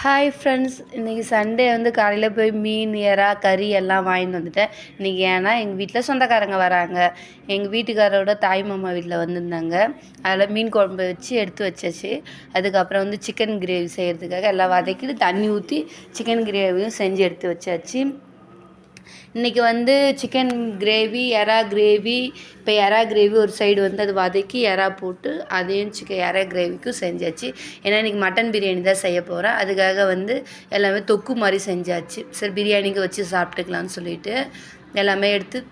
Hi friends, இன்றைக்கி Sunday வந்து காலையில் போய் மீன் எறா கறி எல்லாம் வாங்கிட்டு வந்துட்டேன். இன்றைக்கி ஏன்னா எங்கள் வீட்டில் சொந்தக்காரங்க வராங்க. எங்கள் வீட்டுக்காரோட தாய் மாமா வீட்டில் வந்திருந்தாங்க. அதில் மீன் குழம்பு வச்சு எடுத்து வச்சாச்சு. அதுக்கப்புறம் வந்து சிக்கன் கிரேவி செய்கிறதுக்காக எல்லாம் வதக்கிட்டு தண்ணி ஊற்றி சிக்கன் கிரேவியும் செஞ்சு எடுத்து வச்சாச்சு. இன்றைக்கி வந்து சிக்கன் கிரேவி எறா கிரேவி. இப்போ எறா கிரேவி ஒரு சைடு வந்து அது வதக்கி எறா போட்டு அதையும் எறா கிரேவிக்கும் செஞ்சாச்சு. ஏன்னா இன்றைக்கி மட்டன் பிரியாணி தான் செய்ய போகிறேன். அதுக்காக வந்து எல்லாமே தொக்கு மாதிரி செஞ்சாச்சு. சரி, பிரியாணிக்கு வச்சு சாப்பிட்டுக்கலான்னு சொல்லிட்டு எல்லாமே எடுத்து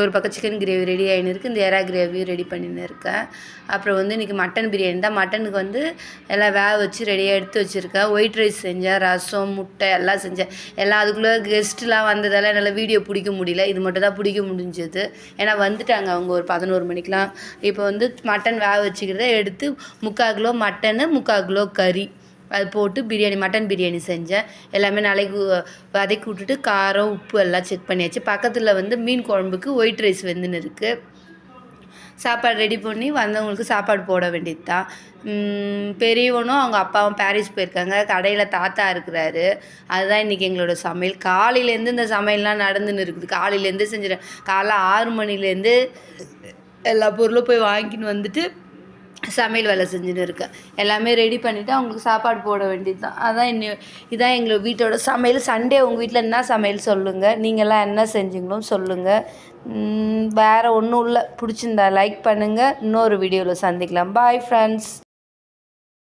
ஒரு பக்கம் சிக்கன் கிரேவி ரெடி ஆகின்னு இருக்குது. இந்த எறா கிரேவியும் ரெடி பண்ணின்னு இருக்கேன். அப்புறம் வந்து இன்றைக்கி மட்டன் பிரியாணி தான். மட்டனுக்கு வந்து எல்லாம் வேக வச்சு ரெடியாக எடுத்து வச்சுருக்கேன். ஒயிட் ரைஸ் செஞ்சேன், ரசம், முட்டை எல்லாம் செஞ்சேன். எல்லாம் அதுக்குள்ளே கெஸ்ட்லாம் வந்ததால் என்னால் வீடியோ பிடிக்க முடியல. இது மட்டும் தான் பிடிக்க முடிஞ்சது. ஏன்னா வந்துட்டாங்க அவங்க ஒரு 11 மணிக்கெலாம். இப்போ வந்து மட்டன் வேக வச்சுக்கிறத எடுத்து 3/4 கிலோ மட்டனு 3/4 கிலோ கறி அது போட்டு மட்டன் பிரியாணி செஞ்சேன். எல்லாமே நாளைக்கு வதக்கி விட்டுட்டு காரம் உப்பு எல்லாம் செக் பண்ணியாச்சு. பக்கத்தில் வந்து மீன் குழம்புக்கு ஒயிட் ரைஸ் வெந்துன்னு இருக்குது. சாப்பாடு ரெடி பண்ணி வந்தவங்களுக்கு சாப்பாடு போட வேண்டியது தான். பெரியவனும் அவங்க அப்பாவும் பாரிஸ் போயிருக்காங்க. கடையில் தாத்தா இருக்கிறாரு. அதுதான் இன்றைக்கி எங்களோட சமையல். காலையிலேருந்து இந்த சமையல்லாம் நடந்துன்னு இருக்குது. காலையிலேருந்து செஞ்சிடறேன். காலைல 6 மணிலேருந்து எல்லா பொருளும் போய் வாங்கின்னு வந்துட்டு சமையல் வேலை செஞ்சுன்னு இருக்கேன். எல்லாமே ரெடி பண்ணிவிட்டு அவங்களுக்கு சாப்பாடு போட வேண்டியது தான். இதான் எங்கள் வீட்டோட சமையல். சண்டே உங்கள் வீட்டில் என்ன சமையல் சொல்லுங்கள். நீங்கள்லாம் என்ன செஞ்சீங்களோ சொல்லுங்கள். வேறு ஒன்றும் இல்லை. பிடிச்சிருந்தா லைக் பண்ணுங்கள். இன்னொரு வீடியோவில் சந்திக்கலாம். Bye friends.